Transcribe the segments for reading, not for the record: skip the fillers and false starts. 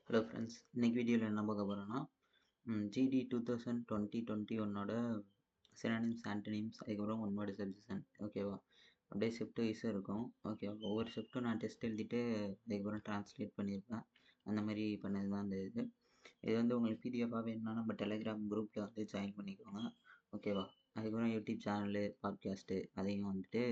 Hello friends, இன்னைக்கு வீடியோவில் என்ன பார்க்க போகிறோன்னா ஜிடி 2020-21 சினானிம்ஸ் ஆண்டனிம்ஸ் அதுக்கப்புறம் ஒன் வேர்டு சப்ஜெக்ஷன். ஓகேவா? அப்படியே ஷிஃப்ட் வைஸாக இருக்கும். ஓகேவா? ஒவ்வொரு ஷிஃப்ட்டும் நான் டெஸ்ட் எழுதிட்டு அதுக்கப்புறம் ட்ரான்ஸ்லேட் பண்ணியிருப்பேன். அந்த மாதிரி பண்ணது தான் இந்த இது வந்து உங்களுக்கு பிடிஎஃபாக வேணும்னா நம்ம டெலிகிராம் குரூப்பில் வந்து ஜாயின் பண்ணிக்கோங்க. ஓகேவா? அதுக்கப்புறம் யூடியூப் சேனலு பாட்காஸ்ட்டு அதையும் வந்துட்டு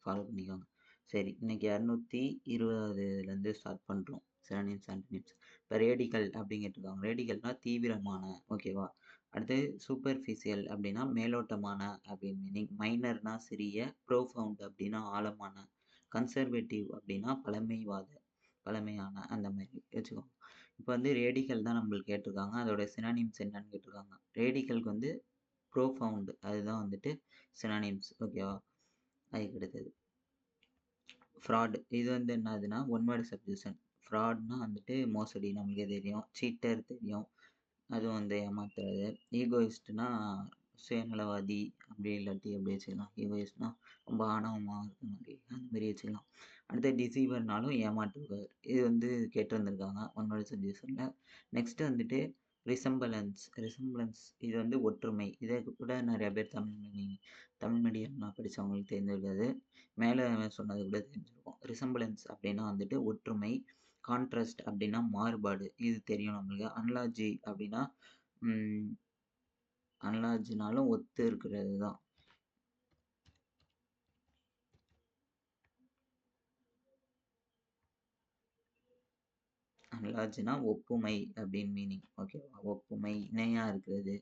ஃபாலோ பண்ணிக்கோங்க. சரி, இன்னைக்கு 220லேருந்து ஸ்டார்ட் பண்ணுறோம் சினானிம்ஸ் ஆண்டனிம்ஸ். இப்போ ரேடிக்கல் அப்படிங்கிட்டுருக்காங்க. ரேடிக்கல்னால் தீவிரமான. ஓகேவா? அடுத்து சூப்பர்ஃபிஷியல் அப்படின்னா மேலோட்டமான அப்படின்னு மீனிங். மைனர்னா சிறிய. ப்ரோஃபவுண்ட் அப்படின்னா ஆழமான. கன்சர்வேட்டிவ் அப்படின்னா பழமையான அந்த மாதிரி வச்சுக்கோங்க. இப்போ வந்து ரேடிக்கல் தான் நம்மளுக்கு கேட்டிருக்காங்க. அதோட சினானிம்ஸ் என்னன்னு கேட்டிருக்காங்க. ரேடிக்கலுக்கு வந்து ப்ரோஃபவுண்ட் அதுதான் வந்துட்டு சினானிம்ஸ். ஓகேவா? அதுக்கு அடுத்தது ஃப்ராட். இது வந்து என்னதுன்னா ஒன் வேர்டு சப்ஜெக்ஷன். ஃப்ராட்னா வந்துட்டு மோசடி, நம்மளுக்கே தெரியும். சீட்டர் தெரியும், அதுவும் வந்து ஏமாத்துறது. ஈகோயிஸ்ட்னா சுயநலவாதி, அப்படி இல்லாட்டி எப்படி வச்சுக்கலாம். ஈகோயிஸ்ட்னா ரொம்ப ஆணவமாக இருக்க மாதிரி அந்த மாதிரி வச்சுக்கலாம். அடுத்து டிசீவர்னாலும் ஏமாற்றுவர். இது வந்து கேட்டிருந்துருக்காங்க ஒன் வேர்டு சப்ஜெக்ஷனில். நெக்ஸ்ட்டு வந்துட்டு ரிசம்பலன்ஸ் இது வந்து ஒற்றுமை. இதை கூட நிறைய பேர் தமிழ் மீடியம்லாம் படித்தவங்களுக்கு தெரிஞ்சிருக்காது. மேலே சொன்னது கூட தெரிஞ்சிருக்கும். ரிசம்பலன்ஸ் அப்படின்னா வந்துட்டு ஒற்றுமை. கான்ட்ராஸ்ட் அப்படின்னா மாறுபாடு, இது தெரியும் நம்மளுக்கு. அனலாஜி அப்படின்னா அனலாஜினாலும் ஒத்து இருக்கிறது தான். அனலாஜினா ஒப்புமை அப்படின்னு மீனிங். ஓகேவா? ஒப்புமை, இணையாக இருக்கிறது,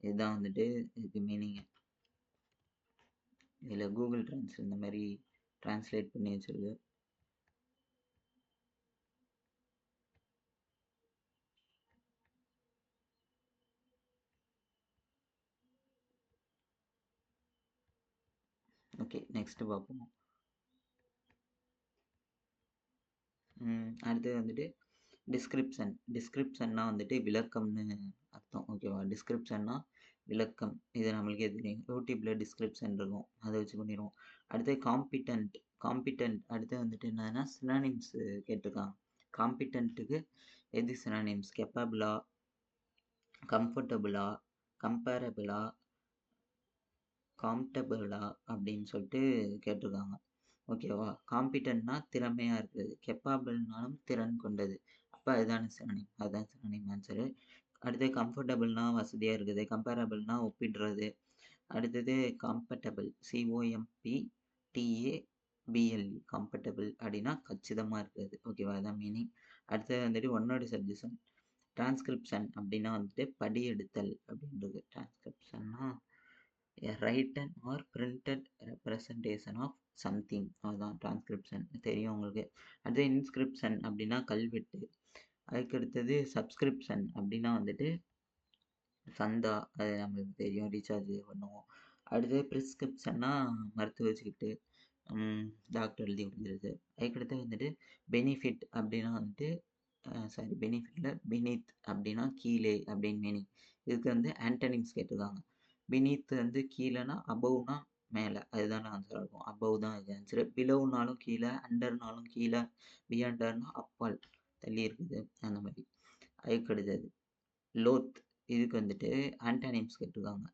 இதுதான் வந்துட்டு இதுக்கு மீனிங். இதில் கூகுள் ட்ரான்ஸ்லேட் இந்த மாதிரி ட்ரான்ஸ்லேட் பண்ணி வச்சிருக்கு. ஓகே, நெக்ஸ்ட் பார்ப்போம். அடுத்தது வந்துட்டு டிஸ்கிரிப்ஷன்னா வந்துட்டு விளக்கம்னு அர்த்தம். ஓகேவா? டிஸ்கிரிப்ஷன்னா விளக்கம். இது நம்மளுக்கே தெரியும். யூடியூப்பில் டிஸ்கிரிப்ஷன் இருக்கும், அதை வச்சு பண்ணிடுவோம். அடுத்து காம்பிட்டன்ட் அடுத்து வந்துட்டு என்னன்னா சினானிம்ஸ் கேட்டிருக்காங்க. காம்பிட்டன்ட்டுக்கு எது சினானிம்ஸ்? கெப்பபிளா, கம்ஃபர்டபுளா, கம்பேரபிளா, காம்டபிளா அப்படின்னு சொல்லிட்டு கேட்டிருக்காங்க. ஓகேவா? காம்பிட்டன்ட்னா திறமையாக இருக்கிறது. கெப்பாபிள்னாலும் திறன் கொண்டது. அப்போ அதுதானே சினானிம். அதுதான் சினானிம் ஆன்சரு. அடுத்து கம்ஃபர்டபுள்னா வசதியாக இருக்குது. கம்பேரபிள்னா ஒப்பிடுறது. அடுத்தது காம்பட்டபிள், COMPTABLE, காம்பட்டபிள் அப்படின்னா கச்சிதமாக இருக்கிறது. ஓகேவா? அதுதான் மீனிங். அடுத்தது வந்துட்டு ஒன் வேர்டு சப்ஜெக்ஷன். டிரான்ஸ்கிரிப்ஷன் அப்படின்னா வந்துட்டு படியெடுத்தல் அப்படின்றது. டிரான்ஸ்கிரிப்ஷன்னா written or printed representation of something, அதுதான் டிரான்ஸ்கிரிப்ஷன். தெரியும் உங்களுக்கு. அடுத்து இன்ஸ்கிரிப்ஷன் அப்படின்னா கல்வெட்டு. அதுக்கடுத்தது சப்ஸ்கிரிப்ஷன் அப்படின்னா வந்துட்டு சந்தா, அது நம்மளுக்கு தெரியும், ரீசார்ஜ் பண்ணுவோம். அடுத்து ப்ரிஸ்கிரிப்ஷன்னா மருத்துவ சீட்டு, டாக்டர் எழுதி கொடுக்குறது. அதுக்கடுத்து வந்துட்டு பெனிஃபிட் அப்படின்னா வந்துட்டு பெனிஃபிட்டில் பினித் அப்படின்னா கீழே அப்படின்னு மீனிங். இதுக்கு வந்து ஆண்டனிம்ஸ் கேட்டிருக்காங்க. பினித் வந்து கீழேனா, அபவ்னா மேலே, அதுதான் ஆன்சராக இருக்கும். அபவ் தான் இது ஆன்சரு. பிலோவ்னாலும் கீழே, அண்டர்னாலும் கீழே, பியாண்டர்னா அப்பால், தள்ளி இருக்குது அந்த மாதிரி. அதுக்கடுத்தது லோத். இதுக்கு வந்துட்டு ஆண்டனிம்ஸ் கேட்டிருக்காங்க.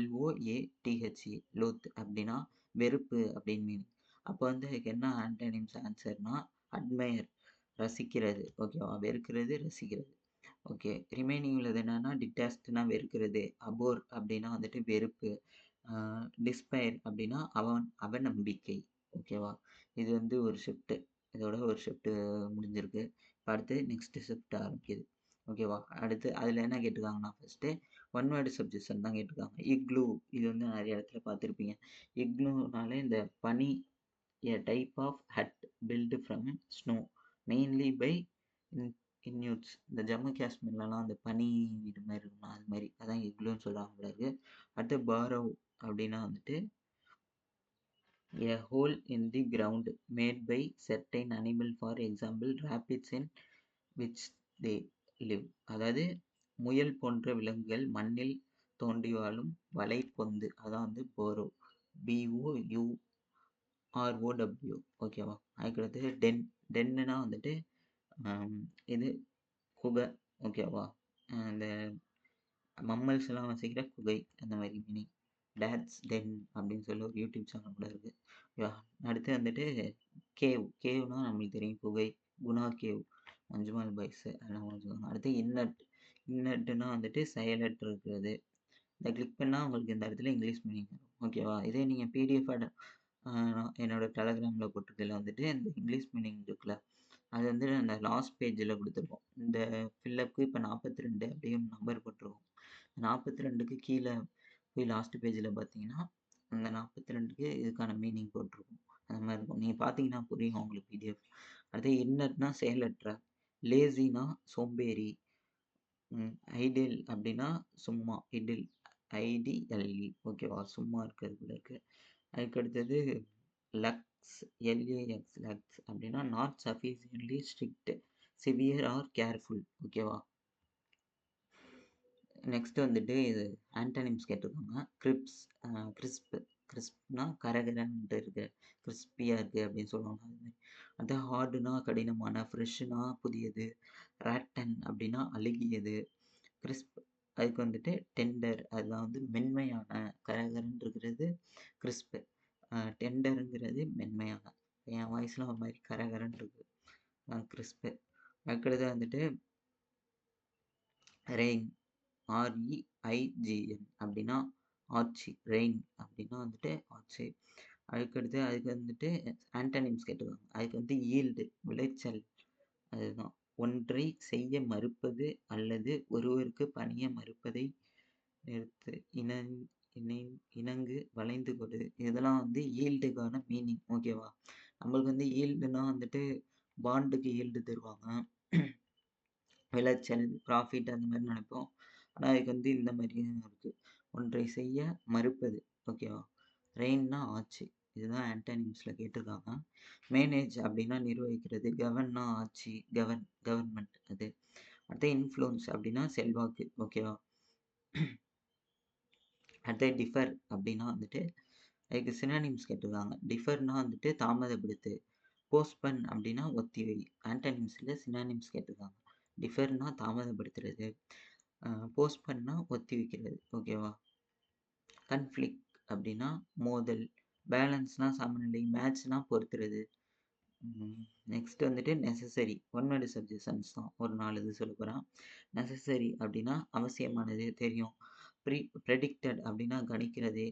LOATHE, லோத் அப்படின்னா வெறுப்பு அப்படின்னு மீனிங். அப்போ வந்து அதுக்கு என்ன ஆண்டனிம்ஸ் ஆன்சர்னா அட்மையர், ரசிக்கிறது. ஓகேவா? வெறுக்கிறது, ரசிக்கிறது. ஓகே, ரிமைனிங் உள்ளது என்னன்னா டிட்டாஸ்ட்னா வெறுக்கிறது. அபோர் அப்படின்னா வந்துட்டு வெறுப்பு. டிஸ்பயர் அப்படின்னா அவநம்பிக்கை. ஓகேவா? இது வந்து ஒரு ஷிஃப்ட்டு. இதோட ஒரு ஷிஃப்ட்டு முடிஞ்சிருக்கு. இப்போ அடுத்து நெக்ஸ்ட் ஷிஃப்ட் ஆரம்பிக்குது. ஓகேவா? அடுத்து அதில் என்ன கேட்டிருக்காங்கன்னா ஃபஸ்ட்டு ஒன் வேர்டு சப்ஜெக்ஷன் தான் கேட்டிருக்காங்க. இக்லூ, இது வந்து நிறைய இடத்துல பார்த்துருப்பீங்க. இக்லூனாலே இந்த பனி, a type of hut built from snow mainly by இன்யூட்ஸ். இந்த ஜம்மு காஷ்மீர்லலாம் அந்த பனி வீடு மாதிரி இருக்குமா, அது மாதிரி அதான் இக்லூன்னு சொல்கிறாங்க போல இருக்கு. அடுத்து பாரோவ் அப்படின்னா வந்துட்டு a hole in the ground made by certain animal, for example rabbits, in which they live. அதாவது முயல் போன்ற விலங்குகள் மண்ணில் தோண்டி வாழும் வலைப்பொந்து, அதான் வந்து போரோ, BOUROW. ஓகேவா? அதுக்கடுத்து டென்னுனா வந்துட்டு இது குகை ஓகேவா. இந்த மம்மல்ஸ்லாம் வசிக்கிற குகை அந்த மாதிரி மீனிங். டேட்ஸ் டென் அப்படின்னு சொல்லி ஒரு யூடியூப் சேனல் கூட இருக்குது ஓகேவா. அடுத்து வந்துட்டு கேவ்னா நம்மளுக்கு தெரியும் குகை. குணா கேவ், மஞ்சுமால் பாய்ஸ் அதெல்லாம் வச்சுக்கோங்க. அடுத்து இன்னட்டுனா வந்துட்டு செயலற்று இருக்கிறது. இதை கிளிக் பண்ணால் உங்களுக்கு இந்த இடத்துல இங்கிலீஷ் மீனிங் வரும் ஓகேவா. இதே நீங்கள் பிடிஎஃப் என்னோட டெலகிராமில் போட்டிருக்கல வந்துட்டு இந்த இங்கிலீஷ் மீனிங் இருக்குல்ல, அது வந்து அந்த லாஸ்ட் பேஜில் கொடுத்துருக்கோம். இந்த ஃபில்லப்புக்கு இப்போ 42 அப்படின்னு நம்பர் போட்டிருக்கோம். 42க்கு கீழே போய் லாஸ்ட் பேஜில் பார்த்தீங்கன்னா அந்த 42க்கு இதுக்கான மீனிங் போட்டிருக்கும். அந்த மாதிரி இருக்கும். நீங்கள் பார்த்தீங்கன்னா புரியும் உங்களுக்கு பிடிஎஃப். அடுத்து இன்னட்னா செயலற்ற, லேசினா சோம்பேறி, ஐடியல் அப்படின்னா சும்மா, ஐடிஎல்இ ஓகேவா, சும்மா இருக்கிறதுல இருக்கு. அதுக்கு அடுத்தது லக்ஸ், எல்ஏஎக்ஸ் லக்ஸ் அப்படின்னா not sufficiently strict, severe or careful ஓகேவா. நெக்ஸ்ட் வந்துட்டு இது ஆன்டனிம்ஸ் கேட்டிருக்காங்க. கிறிஸ்ப்னா கரகரன்ட்டு இருக்கு, கிறிஸ்பியாக இருக்குது அப்படின்னு சொல்லுவாங்க. அது மாதிரி அது ஹார்டுனா கடினமான, ஃப்ரெஷ்ஷுனா புதியது, ரேட்டன் அப்படின்னா அழுகியது, கிறிஸ்ப் அதுக்கு வந்துட்டு டெண்டர் அதுதான் வந்து மென்மையான, கரகரன்னு இருக்கிறது கிறிஸ்பு, டெண்டருங்கிறது மென்மையான. என் வாய்ஸ்லாம் ஒரு மாதிரி கரகரன்னு இருக்கு கிறிஸ்பு. அதுக்கடுத்து வந்துட்டு ரெயின், REIGN அப்படின்னா ஆட்சி, ரெயின் அப்படின்னா வந்துட்டு ஆட்சி. அதுக்கு வந்துட்டு ஆன்டனிம்ஸ் கேட்டுருக்காங்க. அதுக்கு வந்து ஈல்டு விளைச்சல், அதுதான் ஒன்றை செய்ய மறுப்பது அல்லது ஒருவருக்கு பணிய மறுப்பதை நிறுத்து, இணங்கு, வளைந்து கொடு, இதெல்லாம் வந்து ஈல்டுக்கான மீனிங் ஓகேவா. நம்மளுக்கு வந்து ஈல்டுனா வந்துட்டு பாண்டுக்கு ஈல்டு தருவாங்க, விளைச்சல் ப்ராஃபிட் அந்த மாதிரி நினைப்போம். ஆனால் அதுக்கு வந்து இந்த மாதிரியும் இருக்குது, ஒன்றை செய்ய மறுப்பது ஓகேவா. ரெயின்னா ஆட்சி, இதுதான் ஆன்டனிம்ஸில் கேட்டிருக்காங்க. மேனேஜ் அப்படின்னா நிர்வகிக்கிறது, கவர்னா ஆட்சி, கவர்மெண்ட் அது. அடுத்து இன்ஃப்ளூயன்ஸ் அப்படின்னா செல்வாக்கு ஓகேவா. அடுத்து டிஃபர் அப்படின்னா வந்துட்டு அதுக்கு சினானிம்ஸ் கேட்டிருக்காங்க. டிஃபர்னா வந்துட்டு தாமதப்படுத்து, போஸ்ட்பன் அப்படின்னா ஒத்திவை. ஆன்டனிம்ஸில் சினானிம்ஸ் கேட்டிருக்காங்க. டிஃபர்னா தாமதப்படுத்துறது, போஸ்ட்பன்னா ஒத்தி வைக்கிறது ஓகேவா. கன்ஃப்ளிக்ட் அப்படின்னா மோதல், பேலன்ஸ்னா சமநிலை, மேட்ச்னா பொறுத்துறது. நெக்ஸ்ட் வந்துட்டு நெசசரி, ஒன் வேர்டு சப்ஜெக்ஷன்ஸ் தான் ஒரு 4 இது சொல்ல போகிறேன். நெசசரி அப்படின்னா அவசியமானது தெரியும். ப்ரெடிக்டட் அப்படின்னா கணிக்கிறது.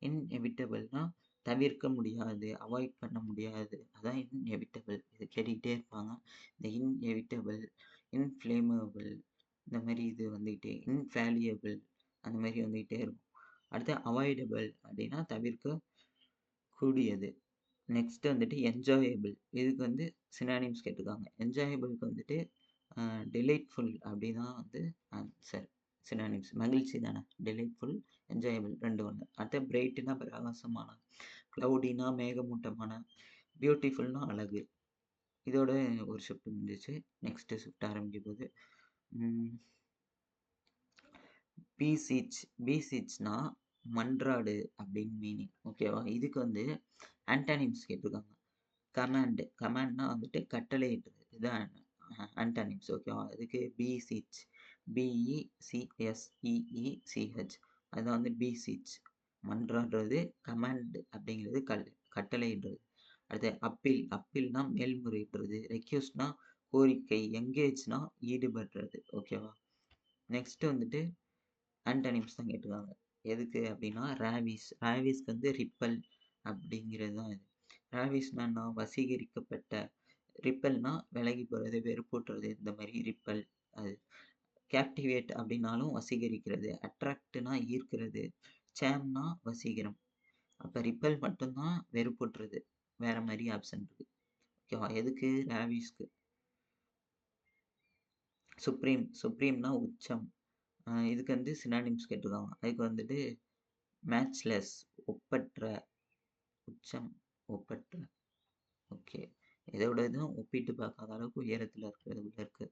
இன்எவிட்டபிள்னா தவிர்க்க முடியாது, அவாய்ட் பண்ண முடியாது, அதான் இன்எவிட்டபிள். இது கேட்டுக்கிட்டே இருப்பாங்க. இந்த இன்எவிட்டபிள், இன்ஃப்ளேமபிள் இந்த மாதிரி இது வந்துக்கிட்டே, இன்ஃபேலியபிள் அந்த மாதிரி வந்துக்கிட்டே இருக்கும். அடுத்து அவாய்டபிள் அப்படின்னா தவிர்க்க கூடியது. நெக்ஸ்ட் வந்துட்டு என்ஜாயபிள், இதுக்கு வந்து சினானிம்ஸ் கேட்டிருக்காங்க. என்ஜாயபிளுக்கு வந்துட்டு டிலைட்ஃபுல் அப்படின்னா வந்து ஆன்சர். சினானிம்ஸ் மகிழ்ச்சி தானே, டிலைட்ஃபுல் என்ஜாயபிள் ரெண்டு ஒன்று. அடுத்து பிரைட்னா பிரகாசமான, க்ளவுடினா மேகமூட்டமான, பியூட்டிஃபுல்னா அழகு. இதோட ஒரு ஷிஃப்ட் முடிஞ்சிச்சு. நெக்ஸ்ட் ஷிஃப்ட் ஆரம்பிக்க போகுது. பீசிச்னா மன்றாடு அப்படின்னு மீனிங் ஓகேவா. இதுக்கு வந்து ஆன்டனிம்ஸ் கேட்டிருக்காங்க. கமாண்ட்னா வந்துட்டு கட்டளையிடுறது, இதுதான் ஆன்டனிம்ஸ் ஓகேவா. அதுக்கு பீசிச், BECSEECH அதுதான் வந்து பீசிச் மன்றாடுறது, கமாண்ட் அப்படிங்கிறது கட்டளையிடுறது. அடுத்து அப்பீல்னா மேல்முறையிடுறது, ரெக்யூஸ்ட்னா கோரிக்கை, எங்கேஜ்னா ஈடுபடுறது ஓகேவா. நெக்ஸ்ட் வந்துட்டு ஆன்டனிம்ஸ் தான் கேட்டிருக்காங்க. எதுக்கு அப்படின்னா ராவிஸ்க்கு வந்து ரிப்பல் அப்படிங்கிறது தான் இது. ராவிஸ்னா வசீகரிக்கப்பட்ட, ரிப்பல்னா விலகி போகிறது, வெறுப்பூட்டுறது, இந்த மாதிரி ரிப்பல் அது. கேப்டிவேட் அப்படின்னாலும் வசீகரிக்கிறது, அட்ராக்ட்னா ஈர்க்கிறது, சேம்னா வசீகரம். அப்போ ரிப்பல் மட்டும்தான் வெறுப்பூட்டுறது, வேற மாதிரி ஆப்ஷன் இருக்கு ஓகேவா. எதுக்கு ராவிஸ்க்கு. சுப்ரீம்னா உச்சம், இதுக்கு வந்து சினானிம்ஸ் கேட்டிருக்காங்க. அதுக்கு வந்துட்டு மேட்ச்லெஸ் ஒப்பற்ற, உச்சம் ஒப்பற்ற ஓகே. இதோட இதுவும் ஒப்பிட்டு பார்க்காத அளவுக்கு உயரத்தில் இருக்கிறது உள்ள இருக்கு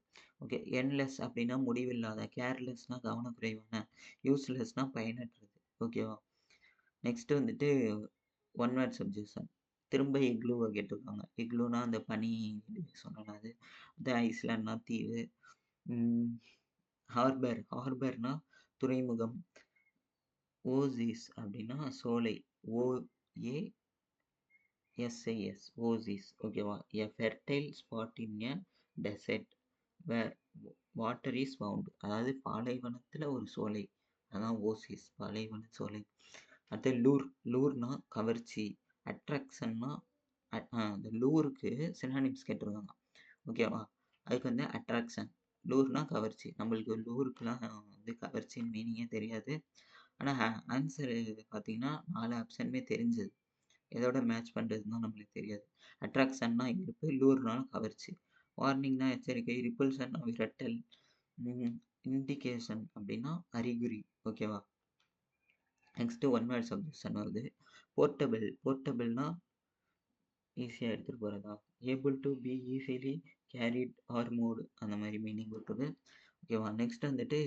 ஓகே. என்லெஸ் அப்படின்னா முடிவில்லாத, கேர்லெஸ்னா கவனக்குறைவான, யூஸ்லெஸ்னா பயனற்றது ஓகேவா. நெக்ஸ்ட் வந்துட்டு ஒன் வேர்ட் சப்ஜெக்ஷன். திரும்ப இக்லூவை கேட்டிருக்காங்க. இக்லூனா அந்த பனி சொன்னேன்ல அது. ஐஸ்லாண்ட்னா தீவு. ஹார்பர்னா துறைமுகம். ஓசிஸ் அப்படின்னா சோலை. OASIS ஓசிஸ் ஓகேவா. A fertile spot in a desert where water is found. அதாவது பாலைவனத்தில் ஒரு சோலை, அதான் ஓசிஸ், பாலைவன சோலை. அடுத்து லூர்னா கவர்ச்சி. அட்ராக்ஷன்னா இந்த லூருக்கு சினானிம்ஸ் கேட்டிருக்காங்க ஓகேவா. அதுக்கு வந்து அட்ராக்ஷன். லூர்னா கவர்ச்சி. நம்மளுக்கு லூருக்குலாம் வந்து கவர்ச்சின்னு மீனிங்கே தெரியாது. ஆனால் ஆன்சரு பார்த்தீங்கன்னா 4 ஆப்ஷனுமே தெரிஞ்சது. எதோட மேட்ச் பண்ணுறதுன்னு தான் நம்மளுக்கு தெரியாது. அட்ராக்ஷன்னா ஈர்ப்பு, லூர்னால கவர்ச்சி, வார்னிங்னா எச்சரிக்கை, ரிப்பல்ஷன்னா விரட்டல், இண்டிகேஷன் அப்படின்னா அறிகுறி ஓகேவா. நெக்ஸ்ட் ஒன் வேர்ட் சப்ஜெக்ஷன் வருது. போர்ட்டபிள்னா ஈஸியாக எடுத்துகிட்டு போகிறதா. Able to be easily carried or moved அந்த மாதிரி மீனிங் இருக்குது ஓகேவா. நெக்ஸ்ட் வந்துட்டு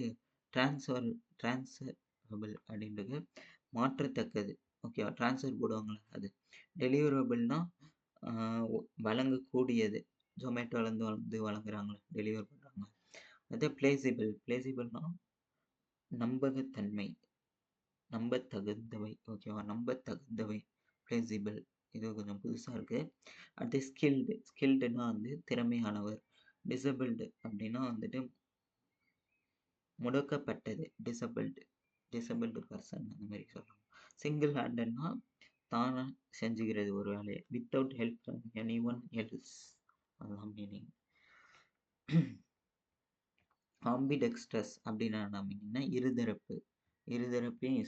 ட்ரான்ஸ்ஃபரபிள் அப்படின்றது மாற்றத்தக்கது ஓகேவா. ட்ரான்ஸ்ஃபர் போடுவாங்களே அது. டெலிவரபிள்னா வழங்கக்கூடியது. ஜொமேட்டோலேருந்து வந்து வழங்குறாங்களே, டெலிவர் பண்ணுறாங்க. அதே பிளேசிபிள்னா நம்பகத்தன்மை, நம்பத்தகுந்தவை ஓகேவா. நம்பத்தகுந்தவை பிளேசிபிள். இது கொஞ்சம் புதுசாக இருக்குது. அடுத்து ஸ்கில்டுனா வந்து திறமையானவர். டிசபிள்டு அப்படின்னா வந்துட்டு முடக்கப்பட்டது. டிசபிள்டு பர்சன் அந்த மாதிரி சொல்லலாம். சிங்கிள் ஹேண்டட்னா தானாக செஞ்சுக்கிறது ஒரு வேலையை. Without help from any one else அதுதான் மீனிங். ஆம்பிடெக்ஸ்ட்ரஸ் அப்படின்னா என்ன மீனிங்னா இருதரப்பையும்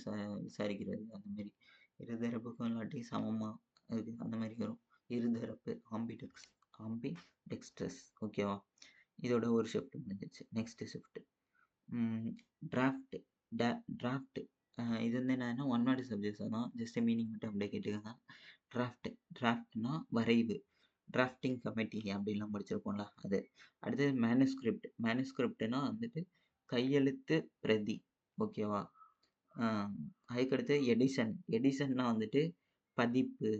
விசாரிக்கிறது அந்த மாதிரி. இருதரப்புக்கும் இல்லாட்டி சமமாக இருக்குது அந்த மாதிரி வரும். இருதரப்பு ஆம்பிடெக்ஸ்ட்ரஸ் ஓகேவா. இதோட ஒரு ஷிஃப்ட் முடிஞ்சிச்சு. Next shift draft. இது வந்து என்னன்னா ஒன் வேர்டு சப்ஜெக்ட்ஸ் தான். ஜஸ்ட் மீனிங் மட்டும் அப்படியே கேட்டுக்கோங்க. டிராஃப்ட்னா வரைவு. டிராஃப்டிங் கமிட்டி அப்படின்லாம் படிச்சிருப்போம்ல அது. அடுத்தது மேனுஸ்கிரிப்ட்னா வந்துட்டு கையெழுத்து பிரதி ஓகேவா. அதுக்கடுத்து எடிஷன்னா வந்துட்டு பதிப்பு.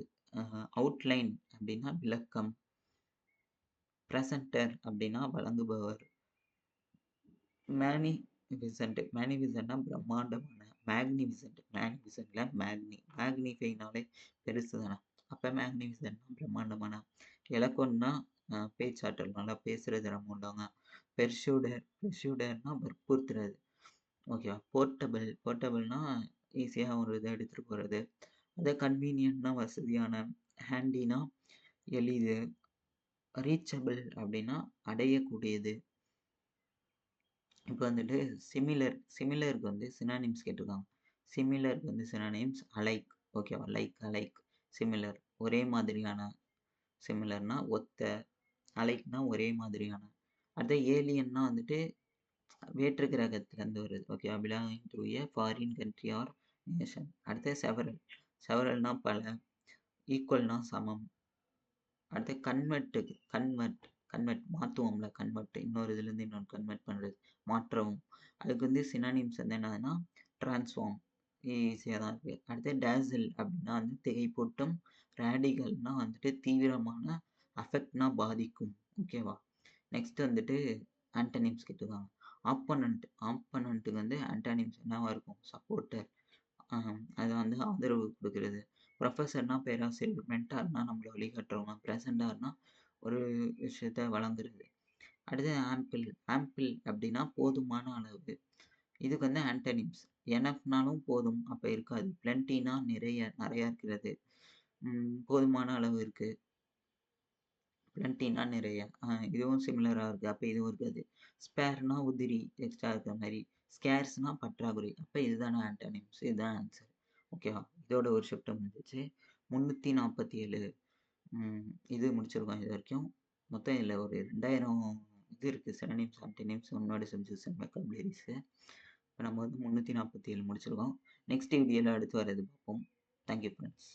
அவுட்லைன் அப்படின்னா விளக்கம். ப்ரெசன்டர் அப்படின்னா வழங்குபவர். மேனிஃபிசன்ட்னா பிரம்மாண்டமான. மேக்னிஃபிசன்ட்ல மேக்னிஃபைனாலே பெருசு தானே, அப்போ மேக்னிஃபிசன்ட்னா பிரம்மாண்டமான. எலக்கொன்னா பேச்சாற்றல், நல்லா பேசுகிற திறமை உள்ளவங்க. பெர்ஷூடர்னா வற்புறுத்துறது ஓகேவா. போர்ட்டபிள்னா ஈஸியாக ஒரு இதை எடுத்துகிட்டு போகிறது. அதே கன்வீனியன்ட்னா வசதியான. ஹேண்டினா எளிது. ரீச்சபிள் அப்படின்னா அடையக்கூடியது. இப்போ வந்துட்டு சிமிலருக்கு வந்து சினானிம்ஸ் கேட்டிருக்காங்க. சிமிலருக்கு வந்து சினானிம்ஸ் அலைக் ஓகேவா. அலைக் சிமிலர் ஒரே மாதிரியான. சிமிலர்னா ஒத்த. அலைக்னா ஒரே மாதிரியான. அடுத்த ஏலியன்னா வந்துட்டு வேற்று கிரகத்துலேருந்து வருது ஓகேவா. Belonging to a foreign country or nation. அடுத்து செவரல்னா பல. ஈக்குவல்னா சமம். அடுத்து கன்வெர்ட் மாற்றுவோம்ல. இன்னொரு இதுலேருந்து இன்னொரு கன்வெர்ட் பண்ணுறது, மாற்றவும். அதுக்கு வந்து சினானிம்ஸ் வந்து என்னதுன்னா டிரான்ஸ்ஃபார்ம். ஈஸியாக தான் இருக்குது. அடுத்து டேசில் அப்படின்னா வந்து திகைப்பூட்டும். ரேடிகல்னா வந்துட்டு தீவிரமான. அஃபெக்ட்னா பாதிக்கும் ஓகேவா. நெக்ஸ்ட் வந்துட்டு ஆன்டனிம்ஸ் கேட்டுருக்காங்க. ஆப்பனண்ட்டுக்கு வந்து ஆன்டனிம்ஸ் என்னவா இருக்கும். சப்போர்ட்டர், அதை வந்து ஆதரவு கொடுக்கறது. ப்ரொஃபஸர்னா பேராசிரியர். மென்டார்னா நம்மளை வழிகாட்டுறவங்க. ப்ரெசண்டார்னா ஒரு விஷயத்த வழங்குறது. அடுத்து ஆம்பிள் அப்படின்னா போதுமான அளவு. இதுக்கு வந்து ஆன்டனிம்ஸ். எனஃப்னாலும் போதும் அப்போ இருக்காது. பிளென்டினா நிறையா இருக்கிறது. போதுமான அளவு இருக்குது. பிளென்டினா நிறைய. இதுவும் சிமிலராக இருக்குது, அப்போ இதுவும் இருக்காது. ஸ்பேர்னா உதிரி, எக்ஸ்ட்ரா இருக்கிற மாதிரி. ஸ்கேர்ஸ்னா பற்றாக்குறை, அப்போ இதுதானே ஆன்டனிம்ஸ். இதுதான் ஆன்சர் ஓகேவா. இதோட ஒரு ஷிஃப்ட் முடிஞ்சிச்சு. 347 இது முடிச்சிருக்கோம் இது வரைக்கும். மொத்தம் இதில் ஒரு 2000 இது இருக்குது. Synonyms, antonyms, one word subjects, வெக்காபுலரிஸு. இப்போ நம்ம வந்து 347 முடிச்சிருக்கோம். நெக்ஸ்ட் வீடியோவில் அடுத்து வரது பார்ப்போம். Thank you friends.